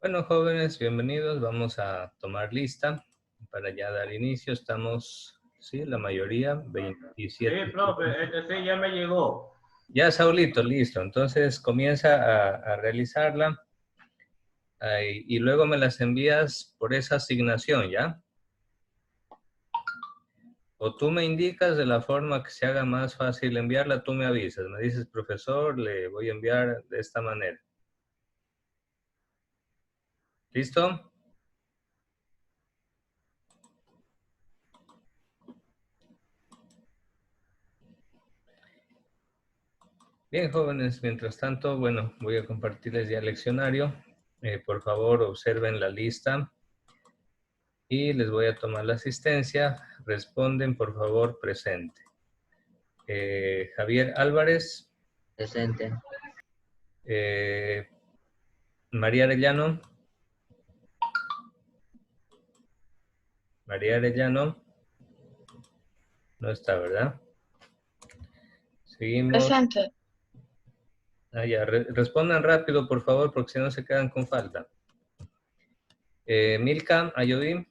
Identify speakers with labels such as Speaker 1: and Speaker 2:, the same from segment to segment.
Speaker 1: Bueno, jóvenes, bienvenidos. Vamos a tomar lista para ya dar inicio. Estamos, sí, la mayoría, 27.
Speaker 2: Sí, profe, sí ya me llegó.
Speaker 1: Ya, Saulito, listo. Entonces comienza a realizarla y luego me las envías por esa asignación, ¿ya? O tú me indicas de la forma que se haga más fácil enviarla, tú me avisas. Me dices, profesor, le voy a enviar de esta manera. ¿Listo? Bien, jóvenes, mientras tanto, bueno, voy a compartirles ya el leccionario. Por favor, observen la lista y les voy a tomar la asistencia. Responden, por favor, presente. Javier Álvarez.
Speaker 3: Presente.
Speaker 1: María Arellano. María Arellano. No está, ¿verdad? Seguimos.
Speaker 4: Presente.
Speaker 1: Ya, respondan rápido, por favor, porque si no se quedan con falta. Milka Ayodín.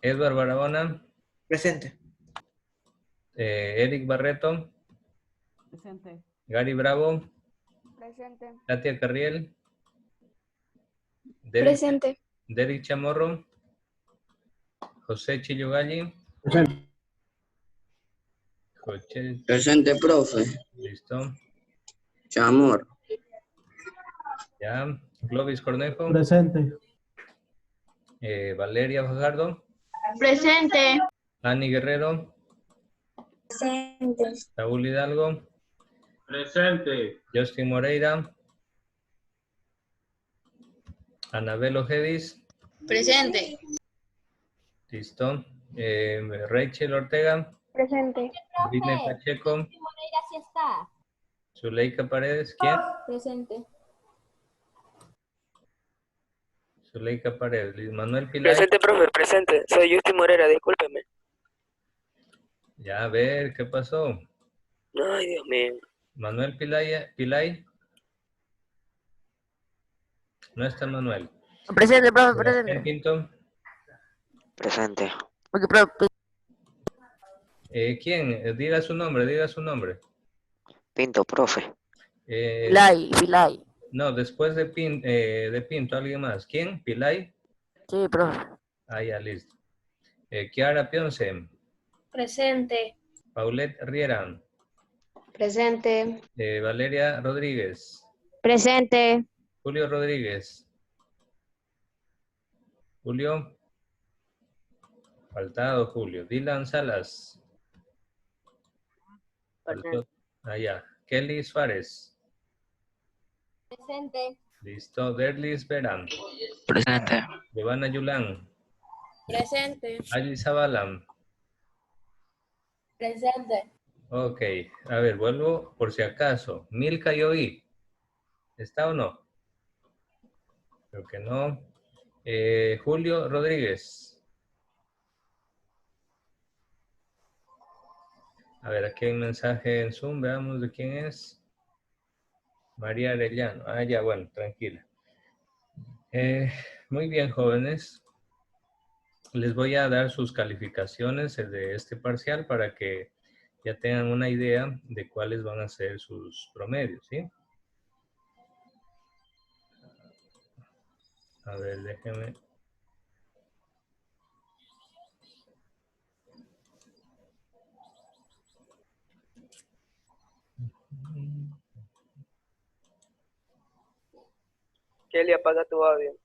Speaker 1: Edward Barahona.
Speaker 3: Presente.
Speaker 1: Eric Barreto.
Speaker 5: Presente.
Speaker 1: Gary Bravo.
Speaker 4: Presente.
Speaker 1: Katia Carriel.
Speaker 4: Presente.
Speaker 1: Derek Chamorro. José Chillogalli.
Speaker 3: Presente.
Speaker 1: José.
Speaker 6: Presente, profe.
Speaker 1: Listo.
Speaker 6: Chamorro.
Speaker 1: Ya. Clovis Cornejo.
Speaker 7: Presente.
Speaker 1: Valeria Fajardo.
Speaker 4: Presente.
Speaker 1: Ani Guerrero.
Speaker 4: Presente.
Speaker 1: Saúl Hidalgo.
Speaker 2: Presente.
Speaker 1: Justin Moreira. Anabel Ojedis.
Speaker 4: Presente.
Speaker 1: Listo. Rachel Ortega.
Speaker 4: Presente.
Speaker 1: Britney Pacheco.
Speaker 8: Moreira sí está.
Speaker 1: Zuleika Paredes. ¿Quién?
Speaker 8: Presente.
Speaker 1: Zuleika Paredes. Luis Manuel Pilar.
Speaker 9: Presente, profe, presente. Soy Justin Morera, discúlpeme.
Speaker 1: Ya, a ver, ¿qué pasó?
Speaker 9: Ay, Dios mío.
Speaker 1: Manuel Pilay. No está Manuel.
Speaker 9: Presente, profe,
Speaker 1: Sebastián
Speaker 9: presente.
Speaker 1: Pinto.
Speaker 9: Presente. Ok, profe.
Speaker 1: ¿Quién? Diga su nombre.
Speaker 9: Pinto, profe.
Speaker 1: Pilay.
Speaker 9: Pilay.
Speaker 1: No, después de Pinto, alguien más. ¿Quién? Pilay.
Speaker 9: Sí, profe.
Speaker 1: Ah, ya, listo. Kiara Pionce.
Speaker 4: Presente.
Speaker 1: Paulette Riera.
Speaker 4: Presente.
Speaker 1: Valeria Rodríguez.
Speaker 4: Presente.
Speaker 1: Julio Rodríguez. Julio. Faltado Julio. Dylan Salas. Faltó. Allá. Kelly Suárez.
Speaker 8: Presente.
Speaker 1: Listo. Derlis Verán.
Speaker 9: Presente.
Speaker 1: Giovanna Yulán.
Speaker 4: Presente.
Speaker 1: Ali Zabalam.
Speaker 4: Presente.
Speaker 1: Ok. A ver, vuelvo por si acaso. Milka Yoí. ¿Está o no? Creo que no. Julio Rodríguez. A ver, aquí hay un mensaje en Zoom. Veamos de quién es. María Arellano. Ah, ya, bueno, tranquila. Muy bien, jóvenes. Les voy a dar sus calificaciones de este parcial para que ya tengan una idea de cuáles van a ser sus promedios, ¿sí? A ver, déjenme.
Speaker 9: Kelly, apaga tu audio.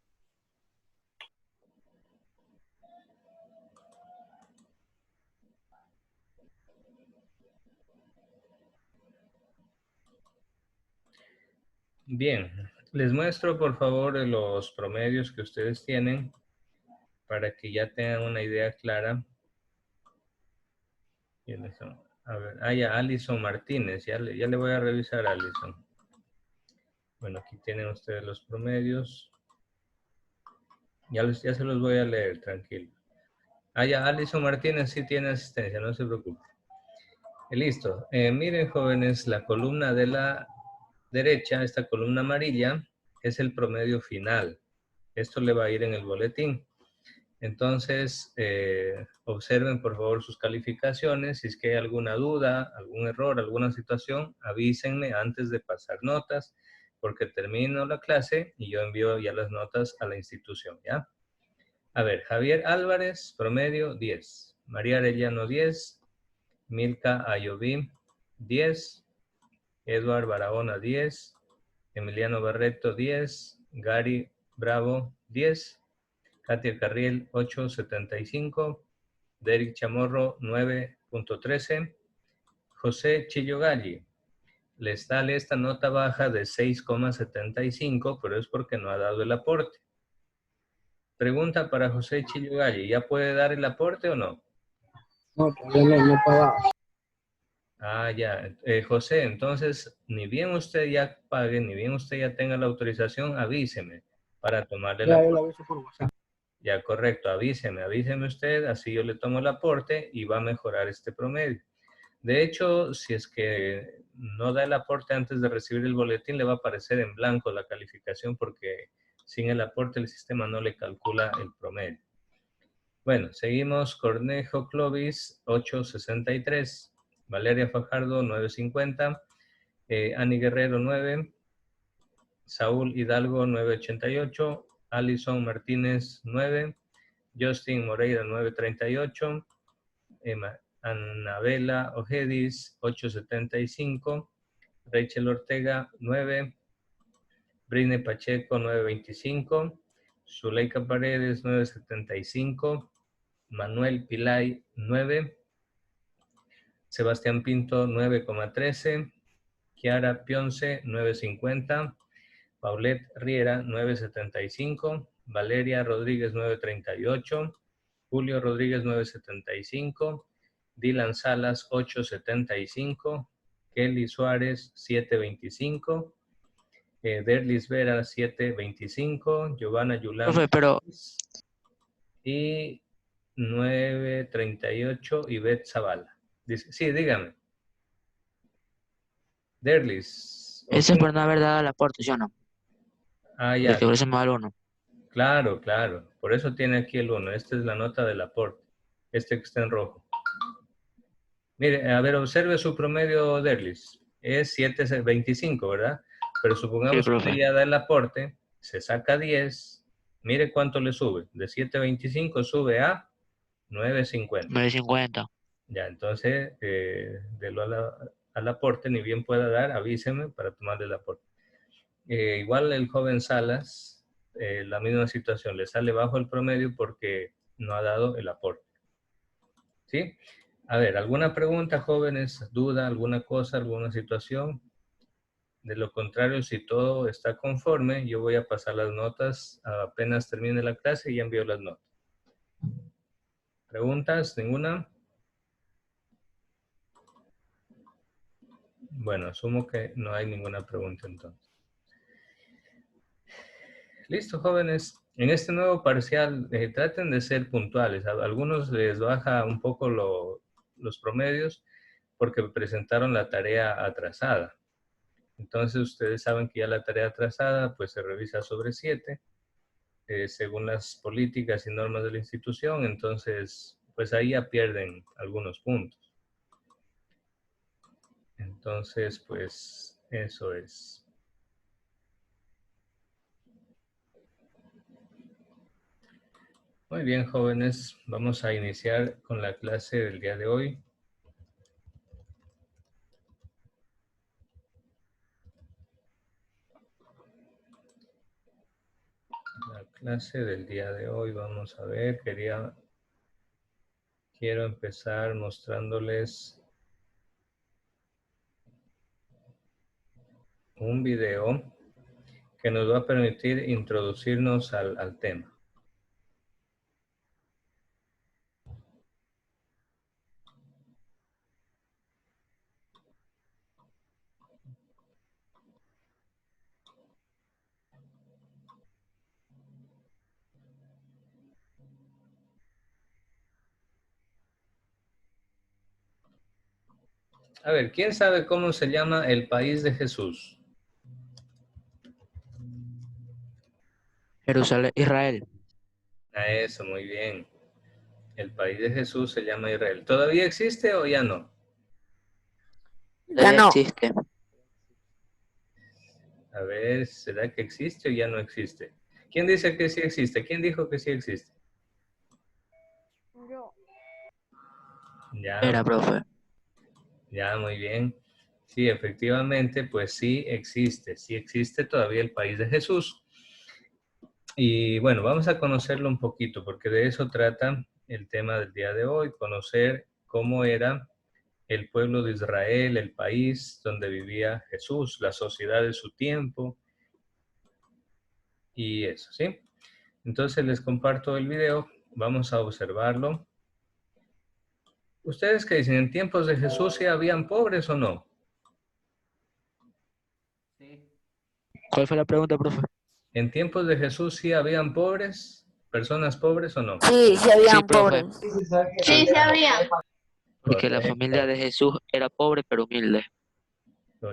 Speaker 1: Bien, les muestro por favor los promedios que ustedes tienen para que ya tengan una idea clara. ¿Quiénes son? A ver, ya, Alison Martínez, ya le voy a revisar a Alison. Bueno, aquí tienen ustedes los promedios. Ya se los voy a leer, tranquilo. Ya, Alison Martínez sí tiene asistencia, no se preocupe. Listo. Miren, jóvenes, la columna de la derecha, esta columna amarilla, es el promedio final. Esto le va a ir en el boletín. Entonces, observen por favor sus calificaciones. Si es que hay alguna duda, algún error, alguna situación, avísenme antes de pasar notas, porque termino la clase y yo envío ya las notas a la institución, ¿ya? A ver, Javier Álvarez, promedio 10. María Arellano 10. Milka Ayoví 10. Eduard Barahona 10. Emiliano Barreto 10. Gary Bravo 10. Katia Carriel 8.75. Derek Chamorro 9.13. José Chillogalli. Les sale esta nota baja de 6,75, pero es porque no ha dado el aporte. Pregunta para José Chillogalli. ¿Ya puede dar el aporte o no?
Speaker 6: No, todavía no he pagado.
Speaker 1: Ah, ya. José, entonces, ni bien usted ya pague, ni bien usted ya tenga la autorización, avíseme para tomarle
Speaker 6: Ya,
Speaker 1: la...
Speaker 6: yo lo aviso por WhatsApp.
Speaker 1: Ya, correcto. Avíseme usted, así yo le tomo el aporte y va a mejorar este promedio. De hecho, si es que no da el aporte antes de recibir el boletín, le va a aparecer en blanco la calificación porque sin el aporte el sistema no le calcula el promedio. Bueno, seguimos. Cornejo Clovis, 8.63. Valeria Fajardo, 9.50. Ani Guerrero, 9. Saúl Hidalgo, 9.88. Alison Martínez, 9. Justin Moreira, 9.38. Anabela Ojedis, 8.75. Rachel Ortega, 9. Brine Pacheco, 9.25. Zuleika Paredes, 9.75. Manuel Pilay, 9. Sebastián Pinto, 9,13. Kiara Pionce, 9.50. Paulette Riera, 9.75. Valeria Rodríguez, 9.38. Julio Rodríguez, 9.75. Dylan Salas, 8.75. Kelly Suárez, 7.25. Derlis Vera, 7.25. Giovanna Yulán.
Speaker 9: Profe, pero
Speaker 1: Y 9.38. Ivette Zavala. Dice, sí, dígame. Derlis.
Speaker 9: eso es por no haber dado el aporte, ¿sí o no?
Speaker 1: Ah,
Speaker 9: De
Speaker 1: ya.
Speaker 9: que por eso me da el 1.
Speaker 1: Claro, claro. Por eso tiene aquí el 1. Esta es la nota del aporte. Este que está en rojo. Mire, a ver, observe su promedio, Derlis. Es 7.25, ¿verdad? Pero
Speaker 9: Sí,
Speaker 1: supongamos que
Speaker 9: profe.
Speaker 1: usted ya da el aporte, se saca 10. Mire cuánto le sube. De 7.25 sube a 9.50.
Speaker 9: 9.50.
Speaker 1: Ya, entonces, de lo al aporte, ni bien pueda dar, avíseme para tomarle el aporte. Igual el joven Salas, la misma situación, le sale bajo el promedio porque no ha dado el aporte. ¿Sí? A ver, ¿alguna pregunta, jóvenes? ¿Duda? ¿Alguna cosa? ¿Alguna situación? De lo contrario, si todo está conforme, yo voy a pasar las notas apenas termine la clase y ya envío las notas. ¿Preguntas? ¿Ninguna? Bueno, asumo que no hay ninguna pregunta entonces. Listo, jóvenes. En este nuevo parcial, traten de ser puntuales. A algunos les baja un poco los promedios porque presentaron la tarea atrasada. Entonces, ustedes saben que ya la tarea atrasada, pues se revisa sobre 7, según las políticas y normas de la institución. Entonces, pues ahí ya pierden algunos puntos. Entonces, pues eso es. Muy bien, jóvenes, vamos a iniciar con la clase del día de hoy. La clase del día de hoy, vamos a ver, quiero empezar mostrándoles un video que nos va a permitir introducirnos al tema. A ver, ¿quién sabe cómo se llama el país de Jesús?
Speaker 9: Jerusalén, Israel.
Speaker 1: A eso, muy bien. El país de Jesús se llama Israel. ¿Todavía existe o ya no?
Speaker 9: Todavía
Speaker 4: no.
Speaker 9: existe.
Speaker 1: A ver, ¿será que existe o ya no existe? ¿Quién dice que sí existe? ¿Quién dijo que sí existe?
Speaker 8: Yo.
Speaker 1: Ya,
Speaker 9: Era, profe.
Speaker 1: ya, muy bien. Sí, efectivamente, pues sí existe todavía el país de Jesús. Y bueno, vamos a conocerlo un poquito, porque de eso trata el tema del día de hoy, conocer cómo era el pueblo de Israel, el país donde vivía Jesús, la sociedad de su tiempo y eso, ¿sí? Entonces les comparto el video, vamos a observarlo. ¿Ustedes qué dicen? ¿En tiempos de Jesús sí habían pobres o no?
Speaker 2: Sí.
Speaker 9: ¿Cuál fue la pregunta, profe?
Speaker 1: ¿En tiempos de Jesús sí habían pobres? ¿Personas pobres o no?
Speaker 4: Sí, sí
Speaker 9: Sí,
Speaker 4: habían
Speaker 9: profe.
Speaker 4: pobres.
Speaker 8: Sí, se había.
Speaker 9: Porque la familia de Jesús era pobre pero humilde.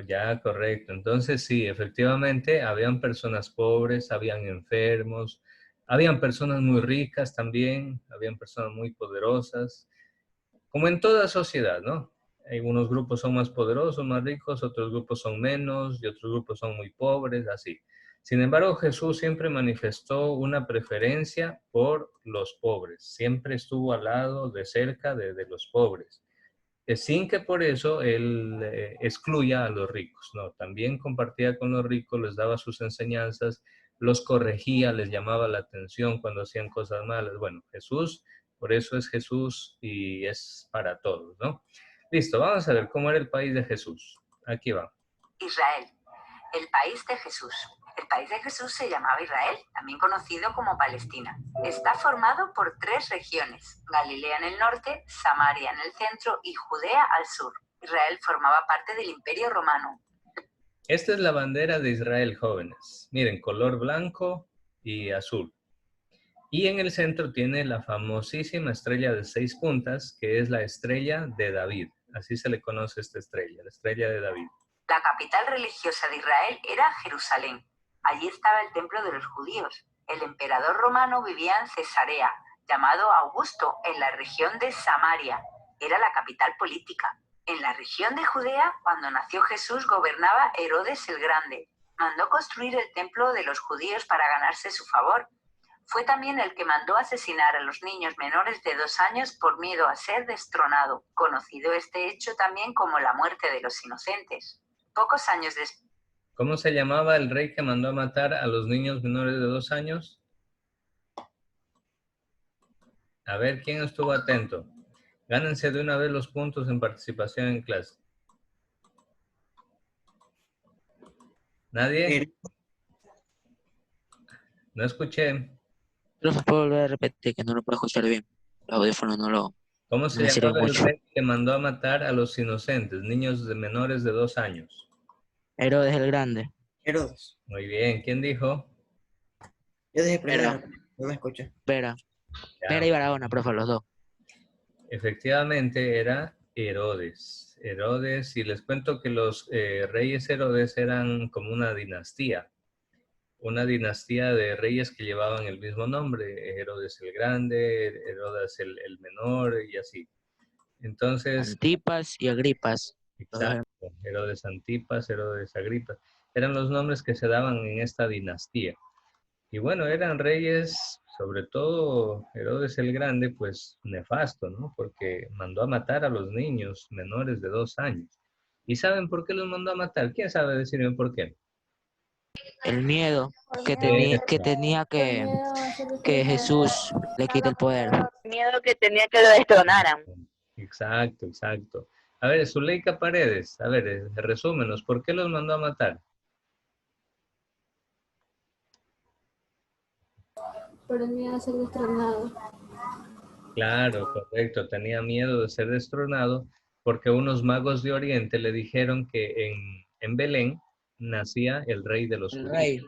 Speaker 1: Ya, correcto. Entonces sí, efectivamente, habían personas pobres, habían enfermos, habían personas muy ricas también, habían personas muy poderosas, como en toda sociedad, ¿no? Algunos grupos son más poderosos, más ricos, otros grupos son menos y otros grupos son muy pobres, así. Sin embargo, Jesús siempre manifestó una preferencia por los pobres, siempre estuvo al lado, de cerca de los pobres. Sin que por eso él excluya a los ricos, ¿no? También compartía con los ricos, les daba sus enseñanzas, los corregía, les llamaba la atención cuando hacían cosas malas. Bueno, Jesús, por eso es Jesús y es para todos, ¿no? Listo, vamos a ver cómo era el país de Jesús. Aquí va.
Speaker 3: Israel, el país de Jesús. El país de Jesús se llamaba Israel, también conocido como Palestina. Está formado por 3 regiones: Galilea en el norte, Samaria en el centro y Judea al sur. Israel formaba parte del Imperio Romano.
Speaker 1: Esta es la bandera de Israel, jóvenes. Miren, color blanco y azul. Y en el centro tiene la famosísima estrella de 6 puntas, que es la estrella de David. Así se le conoce esta estrella, la estrella de David.
Speaker 3: La capital religiosa de Israel era Jerusalén. Allí estaba el templo de los judíos. El emperador romano vivía en Cesarea, llamado Augusto, en la región de Samaria. Era la capital política. En la región de Judea, cuando nació Jesús, gobernaba Herodes el Grande. Mandó construir el templo de los judíos para ganarse su favor. Fue también el que mandó asesinar a los niños menores de 2 años por miedo a ser destronado, conocido este hecho también como la muerte de los inocentes. Pocos años después.
Speaker 1: ¿Cómo se llamaba el rey que mandó a matar a los niños menores de 2 años? A ver, ¿quién estuvo atento? Gánense de una vez los puntos en participación en clase. ¿Nadie? No escuché.
Speaker 9: Profe, ¿puedo volver a repetir que no lo puedo escuchar bien? Los audífonos no lo...
Speaker 1: ¿Cómo se
Speaker 9: Me sirve
Speaker 1: llamaba el
Speaker 9: mucho.
Speaker 1: rey que mandó a matar a los inocentes, niños de menores de 2 años?
Speaker 9: Herodes el Grande.
Speaker 6: Herodes.
Speaker 1: Muy bien, ¿quién dijo?
Speaker 6: Yo dije
Speaker 9: Era.
Speaker 6: primero, no me escuché.
Speaker 9: Vera.
Speaker 1: Ya.
Speaker 9: Vera y Barahona, profe, los dos.
Speaker 1: Efectivamente era Herodes. Herodes, y les cuento que los reyes Herodes eran como una dinastía de reyes que llevaban el mismo nombre, Herodes el Grande, Herodes el Menor y así. Entonces,
Speaker 9: Antipas y Agripas.
Speaker 1: exacto, Herodes Antipas, Herodes Agripa, eran los nombres que se daban en esta dinastía. Y bueno, eran reyes, sobre todo Herodes el Grande, pues nefasto, ¿no? Porque mandó a matar a los niños menores de 2 años. ¿Y saben por qué los mandó a matar? ¿Quién sabe decirme por qué?
Speaker 9: El miedo que tenía que Jesús le quite el poder.
Speaker 4: Miedo que tenía que lo destronaran.
Speaker 1: Exacto, exacto. A ver, Zuleika Paredes, a ver, resúmenos, ¿por qué los mandó a matar?
Speaker 8: Por el miedo a ser destronado.
Speaker 1: Claro, correcto, tenía miedo de ser destronado porque unos magos de Oriente le dijeron que en Belén nacía el rey de los
Speaker 9: El
Speaker 1: judíos.
Speaker 9: rey.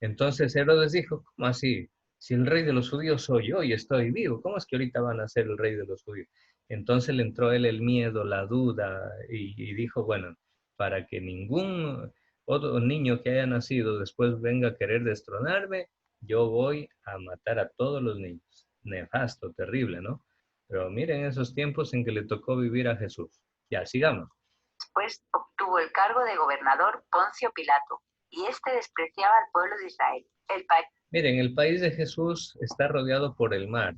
Speaker 1: Entonces Herodes dijo, ¿cómo así? Si el rey de los judíos soy yo y estoy vivo, ¿cómo es que ahorita van a ser el rey de los judíos? Entonces le entró a él el miedo, la duda y dijo, bueno, para que ningún otro niño que haya nacido después venga a querer destronarme, yo voy a matar a todos los niños. Nefasto, terrible, ¿no? Pero miren esos tiempos en que le tocó vivir a Jesús. Ya, sigamos.
Speaker 3: Después obtuvo el cargo de gobernador Poncio Pilato, y este despreciaba al pueblo de Israel.
Speaker 1: Miren, el país de Jesús está rodeado por el mar.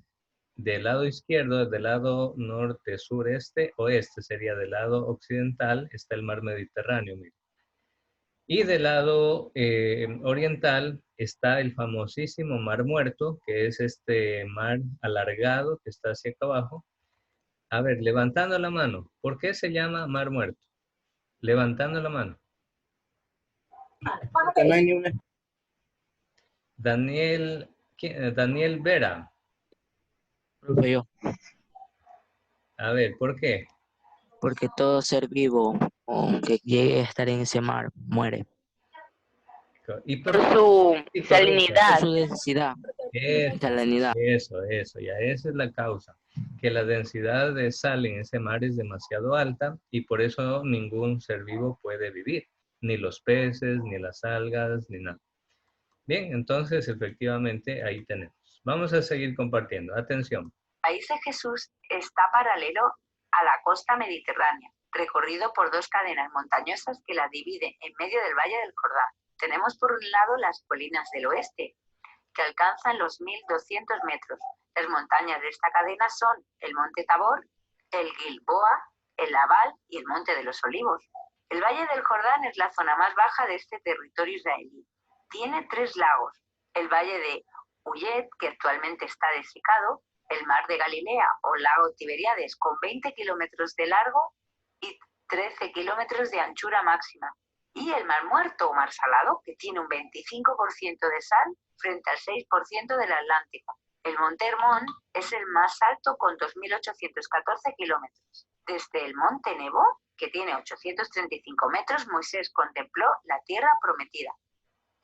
Speaker 1: Del lado izquierdo, del lado norte, sureste, oeste, sería del lado occidental, está el mar Mediterráneo. Miren. Y del lado oriental está el famosísimo Mar Muerto, que es este mar alargado que está hacia acá abajo. A ver, levantando la mano, ¿por qué se llama Mar Muerto? Levantando la mano.
Speaker 6: Porque no hay ni una.
Speaker 1: Daniel Vera.
Speaker 9: Profe, yo.
Speaker 1: A ver, ¿por qué?
Speaker 9: Porque todo ser vivo o que llegue a estar en ese mar muere.
Speaker 1: ¿Y
Speaker 4: Por
Speaker 1: por qué?
Speaker 4: su
Speaker 1: Sí, correcto.
Speaker 9: Por
Speaker 4: salinidad.
Speaker 9: su densidad. Salinidad.
Speaker 1: Eso, ya esa es la causa, que la densidad de sal en ese mar es demasiado alta y por eso ningún ser vivo puede vivir, ni los peces, ni las algas, ni nada. Bien, entonces efectivamente ahí tenemos. Vamos a seguir compartiendo. Atención.
Speaker 3: El país de Jesús está paralelo a la costa mediterránea, recorrido por dos cadenas montañosas que la dividen en medio del Valle del Jordán. Tenemos por un lado las colinas del oeste, que alcanzan los 1200 metros. Las montañas de esta cadena son el Monte Tabor, el Gilboa, el Abal y el Monte de los Olivos. El Valle del Jordán es la zona más baja de este territorio israelí. Tiene 3 lagos, el Valle de Uyed, que actualmente está desecado, el Mar de Galilea o Lago Tiberíades, con 20 kilómetros de largo y 13 kilómetros de anchura máxima, y el Mar Muerto o Mar Salado, que tiene un 25% de sal frente al 6% del Atlántico. El Monte Hermón es el más alto con 2.814 kilómetros. Desde el Monte Nebo, que tiene 835 metros, Moisés contempló la tierra prometida.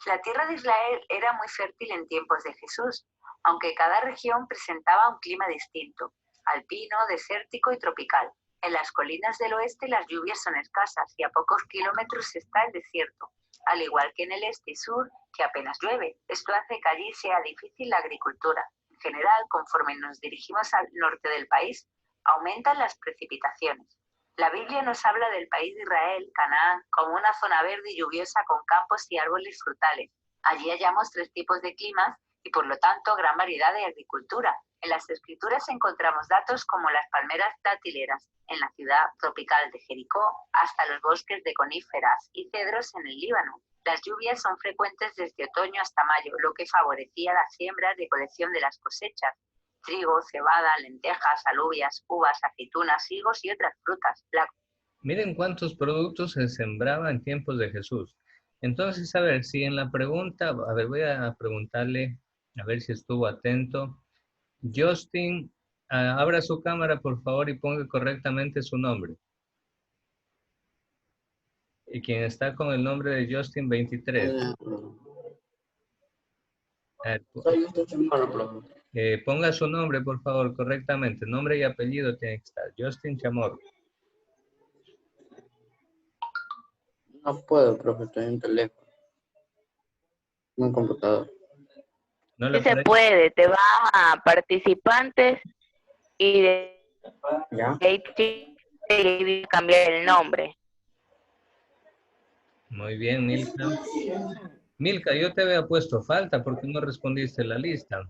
Speaker 3: La tierra de Israel era muy fértil en tiempos de Jesús, aunque cada región presentaba un clima distinto, alpino, desértico y tropical. En las colinas del oeste las lluvias son escasas y a pocos kilómetros está el desierto, al igual que en el este y sur, que apenas llueve. Esto hace que allí sea difícil la agricultura. En general, conforme nos dirigimos al norte del país, aumentan las precipitaciones. La Biblia nos habla del país de Israel, Canaán, como una zona verde y lluviosa con campos y árboles frutales. Allí hallamos 3 tipos de climas y por lo tanto gran variedad de agricultura. En las escrituras encontramos datos como las palmeras datileras en la ciudad tropical de Jericó, hasta los bosques de coníferas y cedros en el Líbano. Las lluvias son frecuentes desde otoño hasta mayo, lo que favorecía la siembra y recolección de las cosechas. Trigo, cebada, lentejas, alubias, uvas, aceitunas, higos y otras frutas.
Speaker 1: Miren cuántos productos se sembraban en tiempos de Jesús. Entonces, a ver, si en la pregunta, a ver, voy a preguntarle, a ver si estuvo atento. Justin, abra su cámara, por favor, y ponga correctamente su nombre. Y quien está con el nombre de Justin 23. Ponga su nombre, por favor, correctamente. Nombre y apellido tiene que estar. Justin Chamorro.
Speaker 6: No puedo, profe, estoy en teléfono. En un computador.
Speaker 1: ¿No le
Speaker 4: Sí se
Speaker 1: parece?
Speaker 4: puede, te vas a participantes y de
Speaker 6: ¿Ya?
Speaker 4: ahí te cambiar el nombre.
Speaker 1: Muy bien, Milka. Milka, yo te había puesto falta porque no respondiste la lista.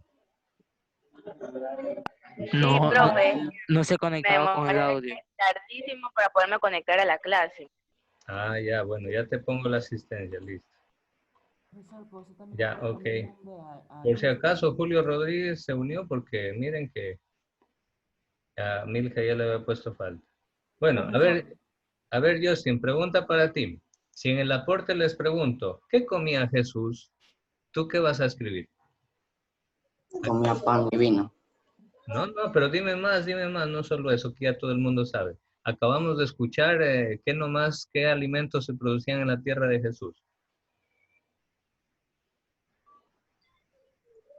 Speaker 9: No,
Speaker 4: profe.
Speaker 9: no se
Speaker 4: Me
Speaker 9: conectaba con el audio.
Speaker 4: demoré tardísimo para poderme conectar a la clase.
Speaker 1: Ah, ya, bueno, ya te pongo la asistencia, listo.
Speaker 5: Profesor, ¿puedo usted también
Speaker 1: Ya,
Speaker 5: colocar
Speaker 1: ok.
Speaker 5: mi nombre a
Speaker 1: Por si acaso, Julio Rodríguez se unió porque miren que a Milka ya le había puesto falta. Bueno, a ver, Justin, pregunta para ti. Si en el aporte les pregunto, ¿qué comía Jesús? ¿Tú qué vas a escribir?
Speaker 6: Comía pan y vino.
Speaker 1: No, pero dime más, no solo eso, que ya todo el mundo sabe. Acabamos de escuchar qué alimentos se producían en la tierra de Jesús.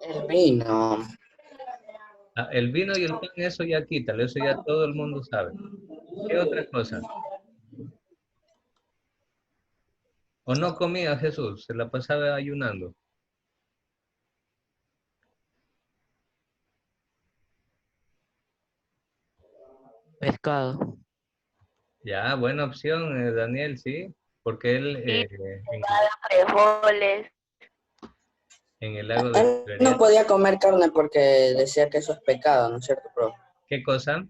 Speaker 6: El vino.
Speaker 1: Ah, el vino y el pan, eso ya quítalo, eso ya todo el mundo sabe. ¿Qué otra cosa? ¿O no comía Jesús? Se la pasaba ayunando.
Speaker 9: Pescado.
Speaker 1: Ya, buena opción, Daniel, sí. Porque él
Speaker 4: frijoles.
Speaker 1: en el lago de
Speaker 6: Él no
Speaker 1: Tiberias,
Speaker 6: podía comer carne porque decía que eso es pecado, ¿no es cierto, profe?
Speaker 1: ¿qué cosa?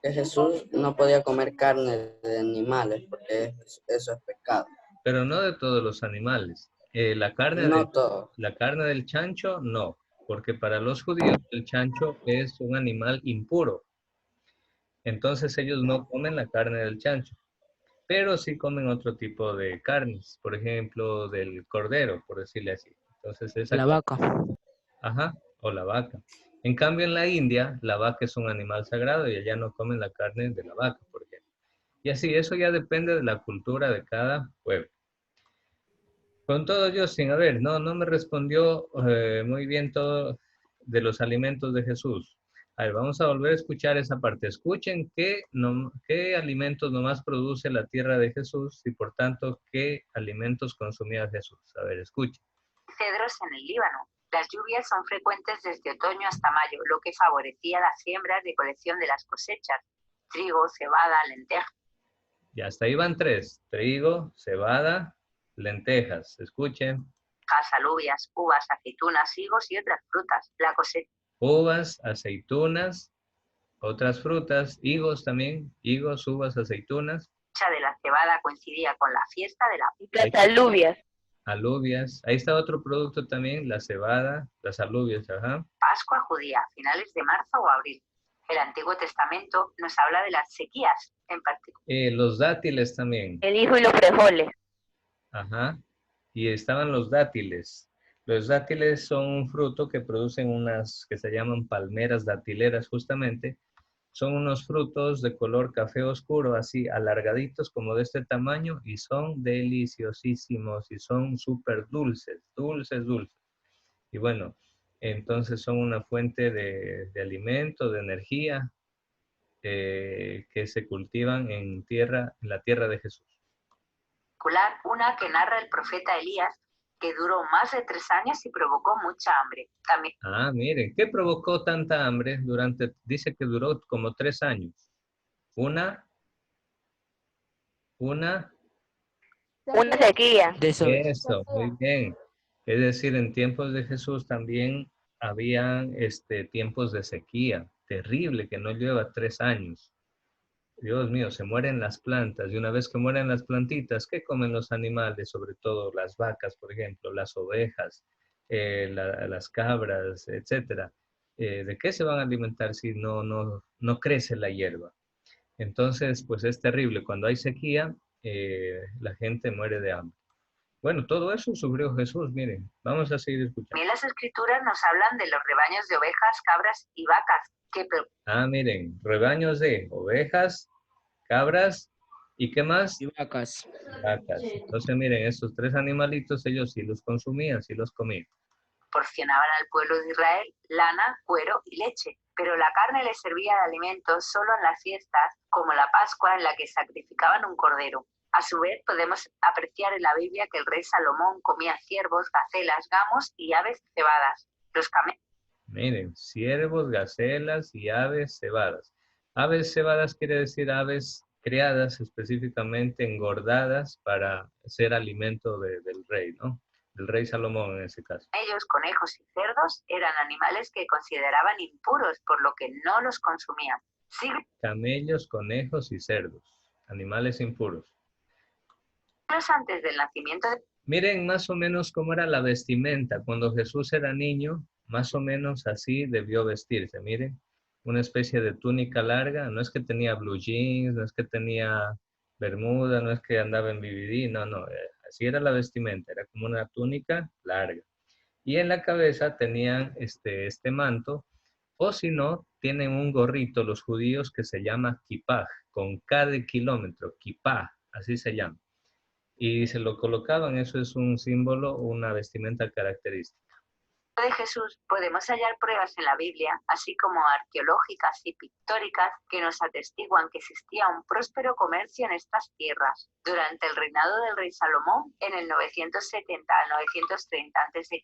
Speaker 6: Que Jesús no podía comer carne de animales porque eso es pecado.
Speaker 1: Pero no de todos los animales.
Speaker 6: No todo.
Speaker 1: La carne del chancho, no. Porque para los judíos el chancho es un animal impuro. Entonces ellos no comen la carne del chancho. Pero sí comen otro tipo de carnes. Por ejemplo, del cordero, por decirle así. Entonces esa
Speaker 9: La vaca.
Speaker 1: ajá, o la vaca. En cambio, en la India, la vaca es un animal sagrado y allá no comen la carne de la vaca, por ejemplo. Y así, eso ya depende de la cultura de cada pueblo. Con todo, yo sin haber, no me respondió muy bien todo de los alimentos de Jesús. A ver, vamos a volver a escuchar esa parte. Escuchen qué alimentos nomás produce la tierra de Jesús y por tanto, qué alimentos consumía Jesús. A ver, escuchen.
Speaker 3: Cedros en el Líbano. Las lluvias son frecuentes desde otoño hasta mayo, lo que favorecía la siembra y recolección de las cosechas. Trigo, cebada, lentejas.
Speaker 1: Ya hasta ahí van 3. Trigo, cebada, lentejas. Escuchen.
Speaker 3: Alubias, uvas, aceitunas, higos y otras frutas. La cosecha
Speaker 1: Uvas, aceitunas, otras frutas, higos también, higos, uvas, aceitunas,
Speaker 3: de la cebada coincidía con la fiesta de la
Speaker 4: Las alubias.
Speaker 1: alubias. Ahí está otro producto también, la cebada, las alubias, ajá.
Speaker 3: Pascua judía, a finales de marzo o abril. El Antiguo Testamento nos habla de las sequías, en particular.
Speaker 1: Los dátiles también,
Speaker 4: El hijo y los frijoles.
Speaker 1: ajá. Y estaban los dátiles. Los dátiles son un fruto que producen unas que se llaman palmeras datileras justamente. Son unos frutos de color café oscuro, así alargaditos como de este tamaño y son deliciosísimos y son súper dulces, dulces, dulces. Y bueno, entonces son una fuente de alimento, de energía que se cultivan en la tierra de Jesús.
Speaker 3: Una que narra el profeta Elías, que duró más de 3 años y provocó mucha hambre. También
Speaker 1: Ah, miren, ¿qué provocó tanta hambre dice que duró como 3 años? Una
Speaker 4: Una sequía.
Speaker 1: eso, muy bien. Es decir, en tiempos de Jesús también habían tiempos de sequía, terrible, que no llueva 3 años. Dios mío, se mueren las plantas y una vez que mueren las plantitas, ¿qué comen los animales? Sobre todo las vacas, por ejemplo, las ovejas, las cabras, etcétera. ¿De qué se van a alimentar si no crece la hierba? Entonces, pues es terrible. Cuando hay sequía, la gente muere de hambre. Bueno, todo eso sufrió Jesús, miren. Vamos a seguir escuchando.
Speaker 3: también las escrituras nos hablan de los rebaños de ovejas, cabras y vacas,
Speaker 1: Ah, miren, rebaños de ovejas, cabras, ¿y qué más?
Speaker 9: Y vacas.
Speaker 1: Vacas. Entonces, miren, estos 3 animalitos, ellos sí los consumían, sí los comían.
Speaker 3: proporcionaban al pueblo de Israel lana, cuero y leche, pero la carne les servía de alimento solo en las fiestas, como la Pascua, en la que sacrificaban un cordero. A su vez, podemos apreciar en la Biblia que el rey Salomón comía ciervos, gacelas, gamos y aves cebadas. Los camellos.
Speaker 1: Miren, ciervos, gacelas y aves cebadas. Aves cebadas quiere decir aves criadas específicamente, engordadas para ser alimento del rey, ¿no? Del rey Salomón en ese caso.
Speaker 3: Ellos, conejos y cerdos, eran animales que consideraban impuros, por lo que no los consumían. Siglos
Speaker 1: Camellos, conejos y cerdos, animales impuros.
Speaker 3: antes del nacimiento de
Speaker 1: Miren más o menos cómo era la vestimenta. Cuando Jesús era niño, más o menos así debió vestirse. Miren, una especie de túnica larga. No es que tenía blue jeans, no es que tenía bermuda, no es que andaba en BBD, no. Así era la vestimenta, era como una túnica larga. Y en la cabeza tenían este manto, o si no, tienen un gorrito los judíos que se llama kipaj, con K de kilómetro, kipaj, así se llama. Y se lo colocaban, eso es un símbolo, una vestimenta característica.
Speaker 3: de Jesús podemos hallar pruebas en la Biblia, así como arqueológicas y pictóricas, que nos atestiguan que existía un próspero comercio en estas tierras. Durante el reinado del rey Salomón, en el 970 al 930 a.C.,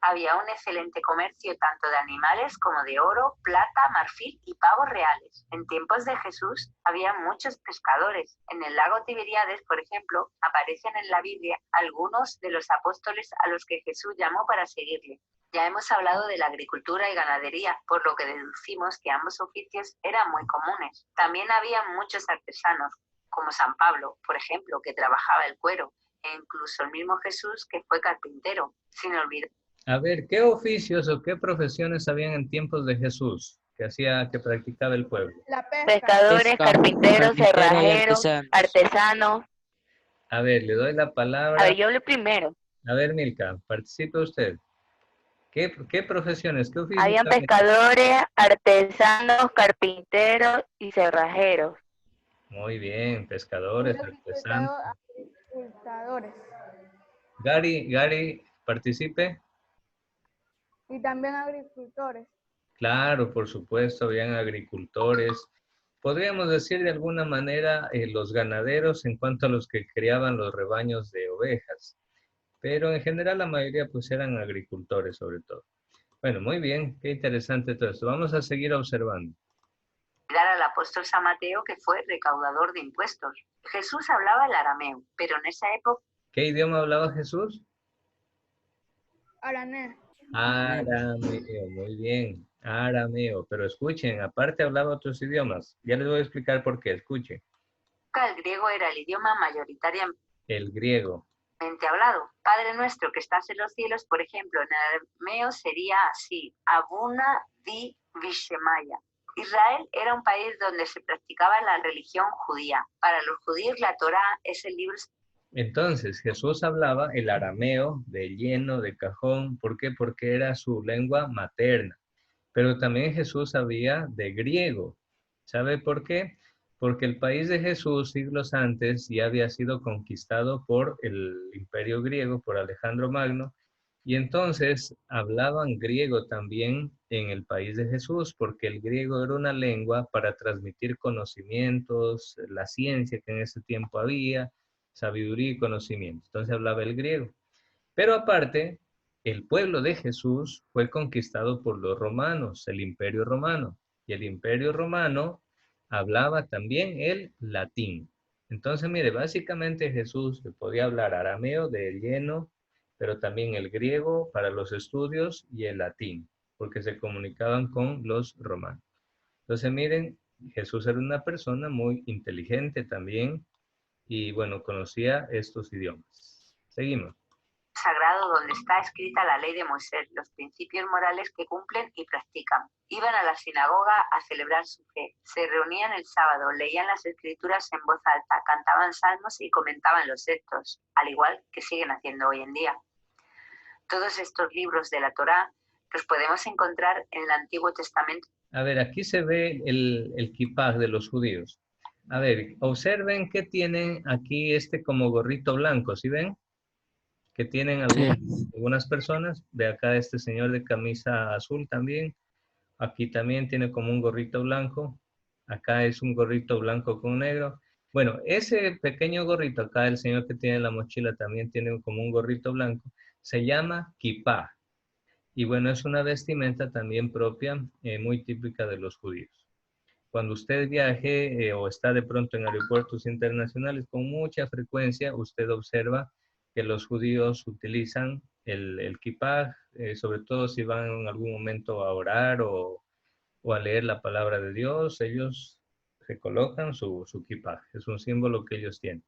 Speaker 3: Había un excelente comercio tanto de animales como de oro, plata, marfil y pavos reales. En tiempos de Jesús había muchos pescadores. En el lago Tiberíades, por ejemplo, aparecen en la Biblia algunos de los apóstoles a los que Jesús llamó para seguirle. Ya hemos hablado de la agricultura y ganadería, por lo que deducimos que ambos oficios eran muy comunes. También había muchos artesanos, como San Pablo, por ejemplo, que trabajaba el cuero, e incluso el mismo Jesús, que fue carpintero, sin olvidar.
Speaker 1: A ver, ¿qué oficios o qué profesiones habían en tiempos de Jesús que practicaba el pueblo?
Speaker 8: La pesca.
Speaker 4: Pescadores,
Speaker 9: Pesca,
Speaker 4: carpinteros,
Speaker 9: carpintero y
Speaker 4: cerrajeros,
Speaker 9: artesanos.
Speaker 4: artesanos.
Speaker 1: A ver, le doy la
Speaker 4: A
Speaker 1: palabra.
Speaker 4: ver, yo hablé primero.
Speaker 1: A ver, Milka, participe usted. ¿Qué profesiones, qué oficios
Speaker 4: Habían
Speaker 1: había?
Speaker 4: pescadores, artesanos, carpinteros y cerrajeros.
Speaker 1: Muy bien, pescadores, artesanos.
Speaker 8: Agricultadores.
Speaker 1: Gary, participe.
Speaker 8: Y también agricultores.
Speaker 1: Claro, por supuesto, habían agricultores. Podríamos decir de alguna manera los ganaderos en cuanto a los que criaban los rebaños de ovejas. Pero en general la mayoría pues eran agricultores sobre todo. Bueno, muy bien, qué interesante todo esto. Vamos a seguir observando.
Speaker 3: Al apóstol San Mateo, que fue recaudador de impuestos. Jesús hablaba el arameo, pero en esa época
Speaker 1: ¿Qué idioma hablaba Jesús?
Speaker 8: Aranés.
Speaker 1: Arameo, muy bien, arameo. Pero escuchen, aparte hablaba otros idiomas. Ya les voy a explicar por qué, escuchen.
Speaker 3: el griego era el idioma mayoritariamente
Speaker 1: El griego.
Speaker 3: hablado. Padre nuestro que estás en los cielos, por ejemplo, en arameo sería así: Abuna di Vishemaya. Israel era un país donde se practicaba la religión judía. Para los judíos la Torá es el libro.
Speaker 1: Entonces Jesús hablaba el arameo de lleno, de cajón. ¿Por qué? Porque era su lengua materna. Pero también Jesús sabía de griego. ¿Sabe por qué? Porque el país de Jesús siglos antes ya había sido conquistado por el imperio griego, por Alejandro Magno, y entonces hablaban griego también en el país de Jesús, porque el griego era una lengua para transmitir conocimientos, la ciencia que en ese tiempo había, sabiduría y conocimiento. Entonces hablaba el griego. Pero aparte, el pueblo de Jesús fue conquistado por los romanos, el imperio romano, y el imperio romano hablaba también el latín. Entonces, mire, básicamente Jesús podía hablar arameo de lleno, pero también el griego para los estudios y el latín, porque se comunicaban con los romanos. Entonces, miren, Jesús era una persona muy inteligente también y, bueno, conocía estos idiomas. Seguimos.
Speaker 3: Sagrado donde está escrita la ley de Moisés, los principios morales que cumplen y practican. Iban a la sinagoga a celebrar su fe, se reunían el sábado, leían las escrituras en voz alta, cantaban salmos y comentaban los textos, al igual que siguen haciendo hoy en día. Todos estos libros de la Torá los podemos encontrar en el Antiguo Testamento.
Speaker 1: A ver, aquí se ve el kipaj de los judíos. A ver, observen que tienen aquí como gorrito blanco, ¿sí ven? Que tienen algunas personas. De acá este señor de camisa azul también. Aquí también tiene como un gorrito blanco. Acá es un gorrito blanco con negro. Bueno, ese pequeño gorrito acá, el señor que tiene la mochila también tiene como un gorrito blanco. Se llama kipá. Y bueno, es una vestimenta también propia, muy típica de los judíos. Cuando usted viaje o está de pronto en aeropuertos internacionales, con mucha frecuencia usted observa que los judíos utilizan el kipaj, sobre todo si van en algún momento a orar o a leer la palabra de Dios, ellos se colocan su kipaj, es un símbolo que ellos tienen.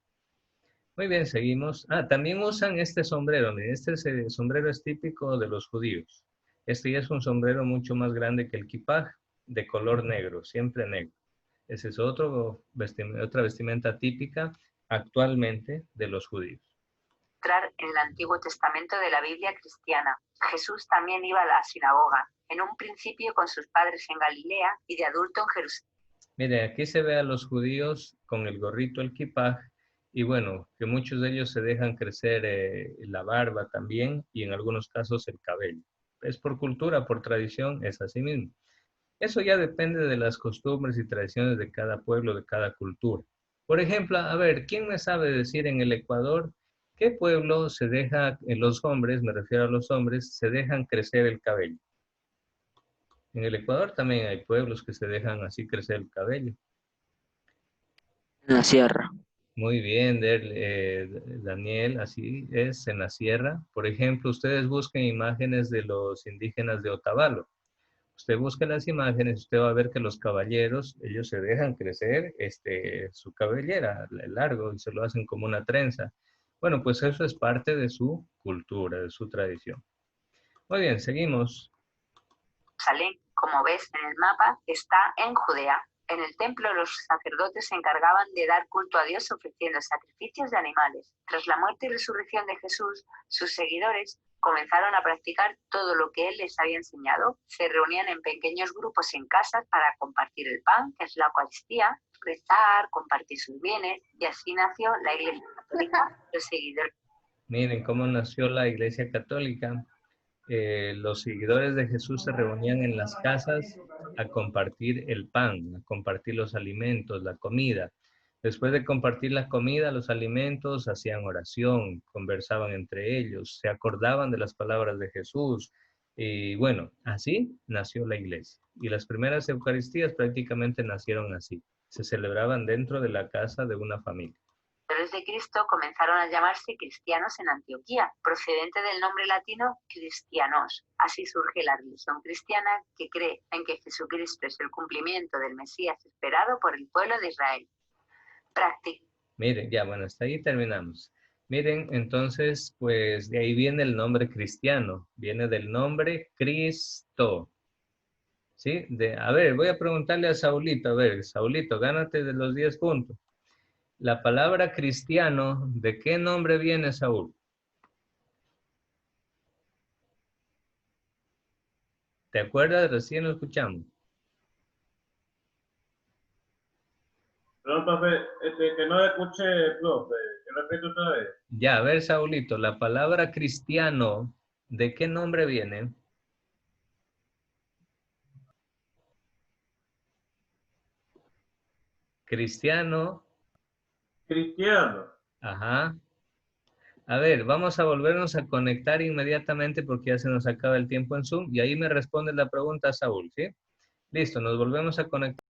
Speaker 1: Muy bien, seguimos. También usan este sombrero, miren, este sombrero es típico de los judíos. Este ya es un sombrero mucho más grande que el kipaj, de color negro, siempre negro. Esa es otra vestimenta típica actualmente de los judíos.
Speaker 3: En el Antiguo Testamento de la Biblia cristiana. Jesús también iba a la sinagoga, en un principio con sus padres en Galilea y de adulto en Jerusalén.
Speaker 1: Mire, aquí se ve a los judíos con el gorrito, el kipaj, y bueno, que muchos de ellos se dejan crecer la barba también y en algunos casos el cabello. Es por cultura, por tradición, es así mismo. Eso ya depende de las costumbres y tradiciones de cada pueblo, de cada cultura. Por ejemplo, a ver, ¿quién me sabe decir en el Ecuador ¿Qué pueblo se deja, los hombres, me refiero a los hombres, se dejan crecer el cabello? En el Ecuador también hay pueblos que se dejan así crecer el cabello.
Speaker 9: En la sierra.
Speaker 1: Muy bien, Daniel, así es, en la sierra. Por ejemplo, ustedes busquen imágenes de los indígenas de Otavalo. Usted busca las imágenes, usted va a ver que los caballeros, ellos se dejan crecer su cabellera largo y se lo hacen como una trenza. Bueno, pues eso es parte de su cultura, de su tradición. Muy bien, seguimos.
Speaker 3: Jerusalén, como ves en el mapa, está en Judea. En el templo los sacerdotes se encargaban de dar culto a Dios ofreciendo sacrificios de animales. Tras la muerte y resurrección de Jesús, sus seguidores comenzaron a practicar todo lo que él les había enseñado. Se reunían en pequeños grupos en casas para compartir el pan, que es la Eucaristía, rezar, compartir sus bienes, y así nació la Iglesia Católica. Los seguidores.
Speaker 1: Miren cómo nació la Iglesia Católica. Los seguidores de Jesús se reunían en las casas a compartir el pan, a compartir los alimentos, la comida. Después de compartir la comida, los alimentos, hacían oración, conversaban entre ellos, se acordaban de las palabras de Jesús. Y bueno, así nació la iglesia. Y las primeras Eucaristías prácticamente nacieron así. Se celebraban dentro de la casa de una familia.
Speaker 3: De Cristo comenzaron a llamarse cristianos en Antioquía, procedente del nombre latino cristianos. Así surge la religión cristiana, que cree en que Jesucristo es el cumplimiento del Mesías esperado por el pueblo de Israel.
Speaker 1: Miren, ya, bueno, hasta ahí terminamos. Miren, entonces, pues de ahí viene el nombre cristiano, viene del nombre Cristo. ¿Sí? A ver, voy a preguntarle a Saulito, a ver, Saulito, gánate de los 10 puntos. La palabra cristiano, ¿de qué nombre viene, Saúl? ¿Te acuerdas? Recién lo escuchamos.
Speaker 2: Perdón, profe, que no escuché, profe, que repito otra vez.
Speaker 1: Ya, a ver, Saulito, la palabra cristiano, ¿de qué nombre viene? Cristiano.
Speaker 2: Cristiano.
Speaker 1: Ajá. A ver, vamos a volvernos a conectar inmediatamente porque ya se nos acaba el tiempo en Zoom y ahí me responde la pregunta, Saúl, ¿sí? Listo, nos volvemos a conectar.